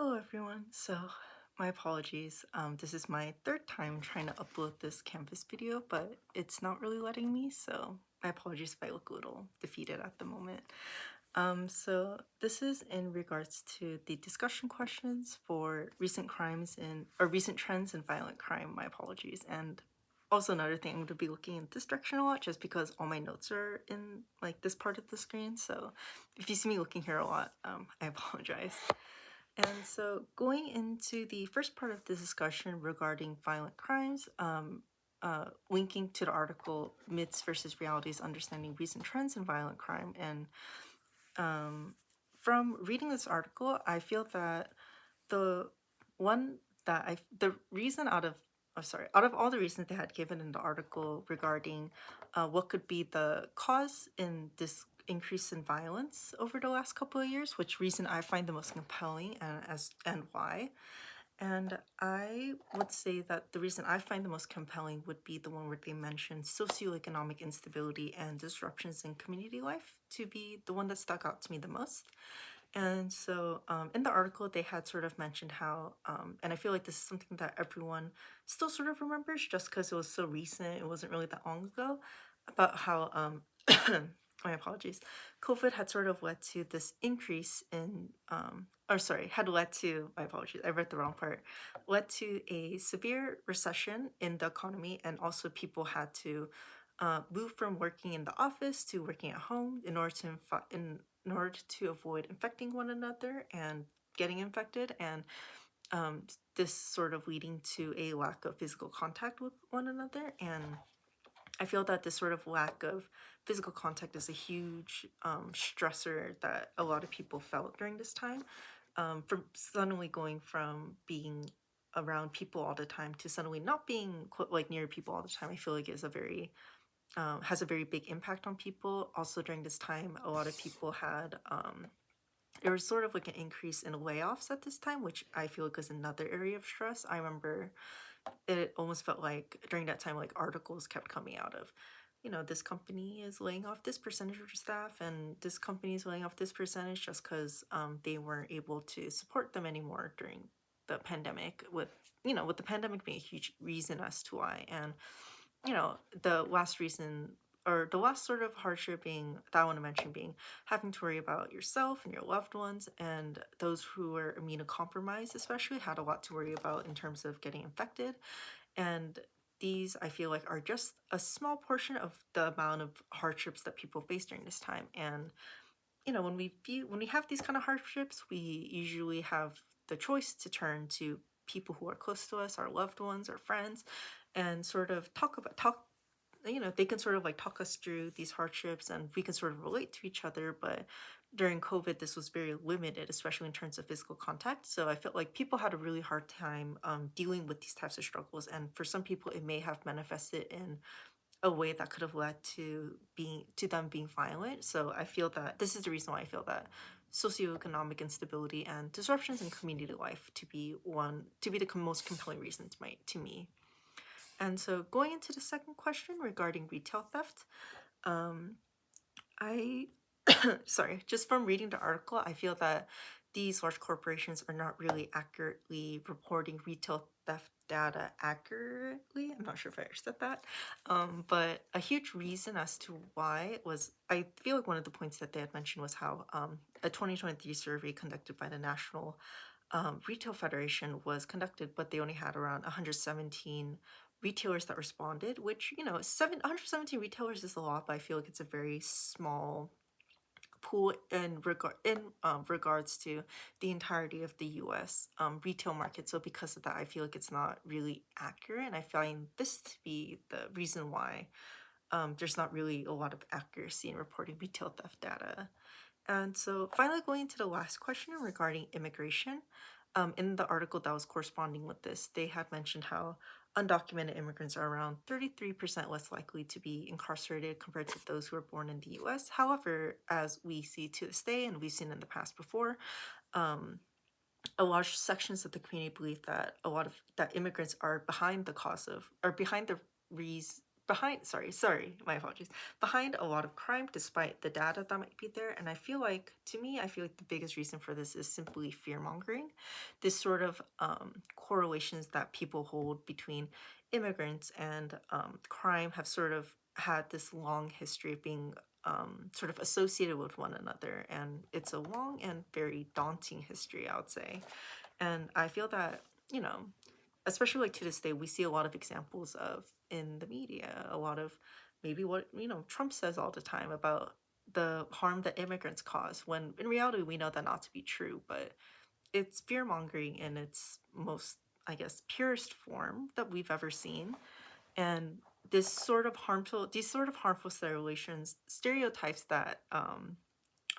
Hello everyone. My apologies. This is my third time trying to upload this Canvas video, but it's not really letting me, so my apologies if I look a little defeated at the moment. This is in regards to the discussion questions for recent crimes in or recent trends in violent crime. My apologies. And also another thing, I'm going to be looking in this direction a lot just because all my notes are in like this part of the screen. So if you see me looking here a lot, I apologize. And so, going into the first part of the discussion regarding violent crimes, linking to the article Myths versus Realities Understanding Recent Trends in Violent Crime. And from reading this article, I feel that the one the reason out of all the reasons they had given in the article regarding what could be the cause in this increase in violence over the last couple of years, which reason I find the most compelling and why. And I would say that the reason I find the most compelling would be the one where they mention socioeconomic instability and disruptions in community life to be the one that stuck out to me the most. And so in the article, they had sort of mentioned how, and I feel like this is something that everyone still sort of remembers just because it was so recent, it wasn't really that long ago, about how, my apologies, COVID had sort of led to this increase in, had led to, my apologies, I read the wrong part, led to a severe recession in the economy, and also people had to move from working in the office to working at home in order to avoid infecting one another and getting infected, and this sort of leading to a lack of physical contact with one another. And I feel that this sort of lack of physical contact is a huge stressor that a lot of people felt during this time. From suddenly going from being around people all the time to suddenly not being like near people all the time, I feel like is a very has a very big impact on people. Also, during this time, a lot of people had there was sort of like an increase in layoffs at this time, which I feel like was another area of stress. I remember it almost felt like during that time, like articles kept coming out of, this company is laying off this percentage of staff, and this company is laying off this percentage just because they weren't able to support them anymore during the pandemic. With the pandemic being a huge reason as to why, and the last reason or the last sort of hardship being that I want to mention being having to worry about yourself and your loved ones, and those who are immunocompromised especially had a lot to worry about in terms of getting infected. And these I feel like are just a small portion of the amount of hardships that people face during this time. And when we have these kind of hardships, we usually have the choice to turn to people who are close to us, our loved ones, our friends, and sort of talk. They can sort of like talk us through these hardships, and we can sort of relate to each other. But during COVID, this was very limited, especially in terms of physical contact. So I felt like people had a really hard time dealing with these types of struggles, and for some people, it may have manifested in a way that could have led to them being violent. So I feel that this is the reason why I feel that socioeconomic instability and disruptions in community life to be the most compelling reason to me. And so going into the second question regarding retail theft, um, I sorry, just from reading the article, I feel that these large corporations are not really accurately reporting retail theft data accurately. I'm not sure if I said that. But a huge reason as to why was I feel like one of the points that they had mentioned was how a 2023 survey conducted by the National Retail Federation was conducted, but they only had around 117 retailers that responded, which, 117 retailers is a lot, but I feel like it's a very small pool in regards to the entirety of the U.S. Retail market. So because of that, I feel like it's not really accurate, and I find this to be the reason why there's not really a lot of accuracy in reporting retail theft data. And so, finally, going to the last question regarding immigration. In the article that was corresponding with this, they had mentioned how undocumented immigrants are around 33% less likely to be incarcerated compared to those who are born in the US. However, as we see to this day, and we've seen in the past before, um, a large sections of the community believe that a lot of that immigrants are behind the cause of, or behind the reason. behind, sorry, my apologies, behind a lot of crime despite the data that might be there. And I feel like, to me, I feel like the biggest reason for this is simply fear mongering. This sort of correlations that people hold between immigrants and crime have sort of had this long history of being sort of associated with one another, and it's a long and very daunting history, I would say. And I feel that, you know, especially like to this day, we see a lot of examples of in the media, a lot of maybe what, Trump says all the time about the harm that immigrants cause, when in reality we know that not to be true. But it's fear mongering in its most, I guess, purest form that we've ever seen. And these sort of harmful stereotypes that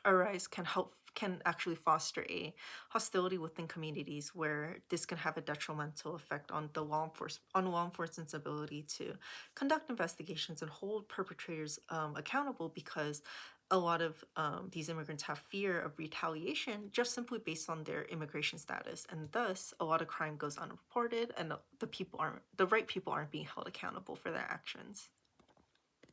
arise can actually foster a hostility within communities, where this can have a detrimental effect on law enforcement's ability to conduct investigations and hold perpetrators accountable, because a lot of these immigrants have fear of retaliation just simply based on their immigration status, and thus a lot of crime goes unreported, and the right people aren't being held accountable for their actions.